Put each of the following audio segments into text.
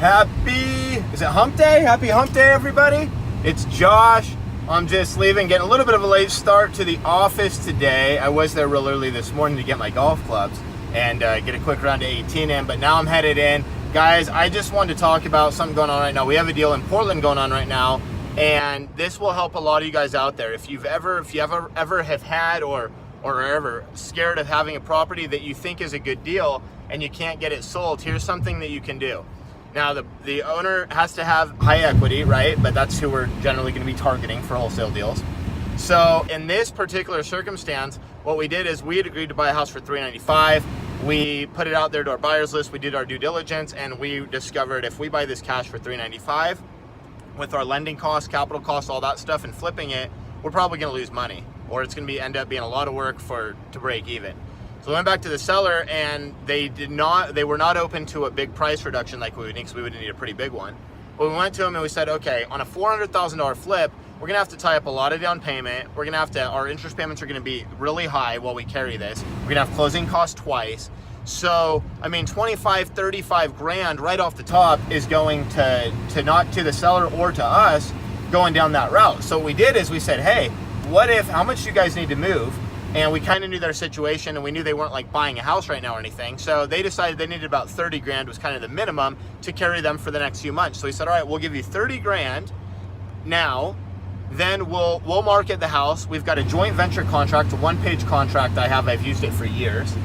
Is it hump day? Happy hump day, everybody. It's Josh. I'm just leaving, getting a little bit of a late start to the office today. I was there real early this morning to get my golf clubs and get a quick round to 18 in, but now I'm headed in. Guys, I just wanted to talk about something going on right now. We have a deal in Portland going on right now, and this will help a lot of you guys out there. If you ever have had or are ever scared of having a property that you think is a good deal and you can't get it sold, here's something that you can do. Now, the owner has to have high equity, right? But that's who we're generally going to be targeting for wholesale deals. So in this particular circumstance, what we did is we had agreed to buy a house for $395. We put it out there to our buyers list. We did our due diligence, and we discovered if we buy this cash for $395, with our lending costs, capital costs, all that stuff, and flipping it, we're probably going to lose money, or it's going to end up being a lot of work to break even. So we went back to the seller, and they were not open to a big price reduction like we would need, because we would need a pretty big one. But we went to them and we said, okay, on a $400,000 flip, we're gonna have to tie up a lot of down payment. Our interest payments are gonna be really high while we carry this. We're gonna have closing costs twice. So, I mean, 25, 35 grand right off the top is going to not to the seller or to us going down that route. So what we did is we said, hey, how much do you guys need to move? And we kind of knew their situation, and we knew they weren't like buying a house right now or anything. So they decided they needed about 30 grand was kind of the minimum to carry them for the next few months. So we said, all right, we'll give you 30 grand now, then we'll market the house. We've got a joint venture contract, a one-page contract I've used it for years.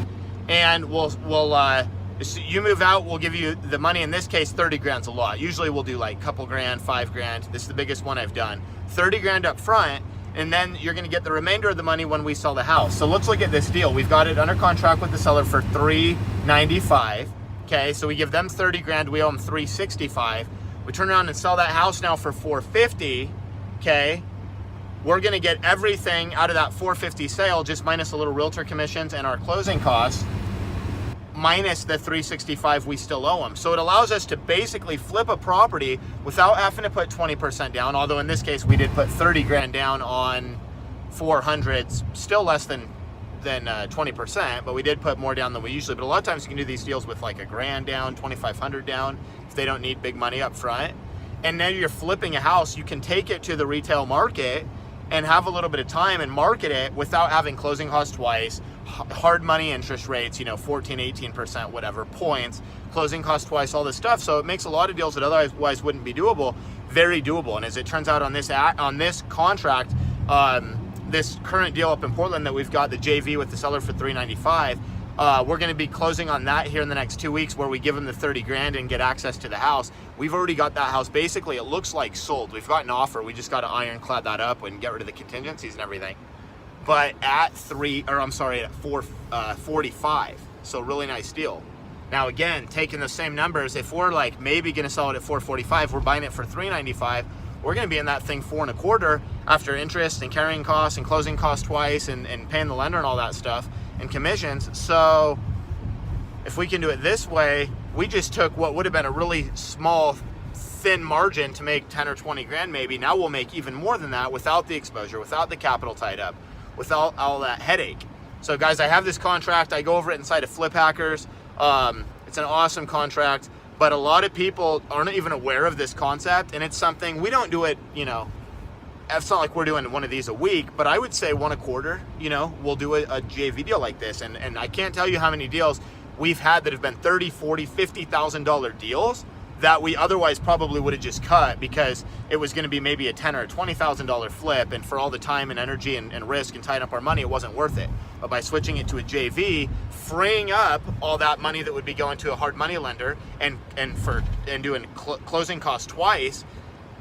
And you move out, we'll give you the money. In this case, 30 grand's a lot. Usually we'll do like a couple grand, 5 grand. This is the biggest one I've done. 30 grand up front. And then you're gonna get the remainder of the money when we sell the house. So let's look at this deal. We've got it under contract with the seller for $395. Okay, so we give them 30 grand, we owe them $365. We turn around and sell that house now for $450. Okay, we're gonna get everything out of that $450 sale, just minus a little realtor commissions and our closing costs, minus the $365 we still owe them. So it allows us to basically flip a property without having to put 20% down, although in this case we did put 30 grand down on 400s, still less than 20%, but we did put more down than we usually. But a lot of times you can do these deals with like $1,000 down, $2,500 down, if they don't need big money up front. And now you're flipping a house, you can take it to the retail market and have a little bit of time and market it without having closing costs twice, hard money interest rates, 14, 18%, whatever, points, closing costs twice, all this stuff. So it makes a lot of deals that otherwise wouldn't be doable, very doable. And as it turns out on this contract, this current deal up in Portland that we've got, the JV with the seller for $395, we're gonna be closing on that here in the next 2 weeks, where we give them the 30 grand and get access to the house. We've already got that house, basically, it looks like sold. We've got an offer, we just gotta ironclad that up and get rid of the contingencies and everything. But at 445, so really nice deal. Now again, taking the same numbers, if we're like maybe gonna sell it at 445, we're buying it for 395, we're gonna be in that thing 4.25 after interest and carrying costs and closing costs twice and paying the lender and all that stuff and commissions. So if we can do it this way, we just took what would have been a really small, thin margin to make 10 or 20 grand maybe. Now we'll make even more than that without the exposure, without the capital tied up, without all that headache. So guys, I have this contract. I go over it inside of Flip Hackers. It's an awesome contract, but a lot of people aren't even aware of this concept, and it's something, we don't do it, it's not like we're doing one of these a week, but I would say 1.25, we'll do a JV deal like this. And I can't tell you how many deals we've had that have been $30,000, $40,000, $50,000 deals that we otherwise probably would have just cut because it was going to be maybe a $10,000 or $20,000 flip, and for all the time and energy and risk and tying up our money, it wasn't worth it. But by switching it to a JV, freeing up all that money that would be going to a hard money lender and doing closing costs twice,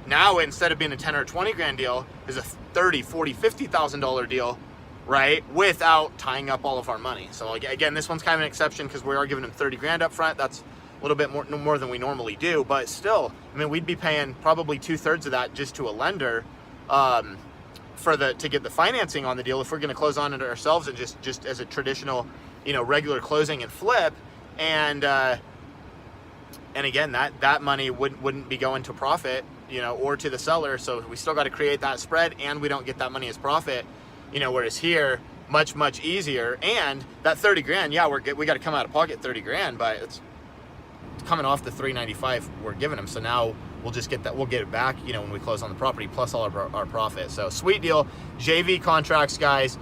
now instead of being a 10 or 20 grand deal, is a $30,000, $40,000, $50,000 deal, right? Without tying up all of our money. So again, this one's kind of an exception because we are giving them 30 grand up front. That's a little bit more than we normally do, but still, I mean, we'd be paying probably 2/3 of that just to a lender to get the financing on the deal if we're going to close on it ourselves and just as a traditional, regular closing and flip. And again, that money wouldn't be going to profit, or to the seller. So we still got to create that spread, and we don't get that money as profit, whereas here, much easier. And that 30 grand, yeah, we got to come out of pocket 30 grand, but coming off the $395 we're giving them. So now we'll just get that, we'll get it back, you know, when we close on the property, plus all of our profit. So sweet deal. JV contracts, guys.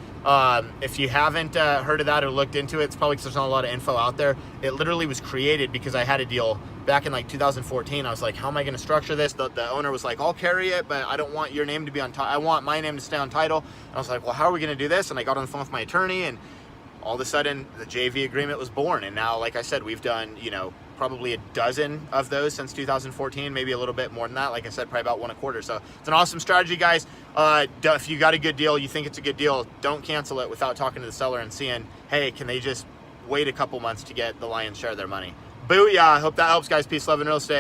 If you haven't heard of that or looked into it, it's probably because there's not a lot of info out there. It literally was created because I had a deal back in like 2014. I was like, how am I going to structure this? The owner was like, I'll carry it, but I don't want your name to be on title. I want my name to stay on title. And I was like, well, how are we going to do this? And I got on the phone with my attorney, and all of a sudden the JV agreement was born. And now, like I said, we've done, you know, probably a dozen of those since 2014, maybe a little bit more than that. Like I said, probably about one a quarter. So it's an awesome strategy, guys. If you got a good deal, you think it's a good deal, don't cancel it without talking to the seller and seeing, hey, can they just wait a couple months to get the lion's share of their money? Booyah. Hope that helps, guys. Peace, love, and real estate.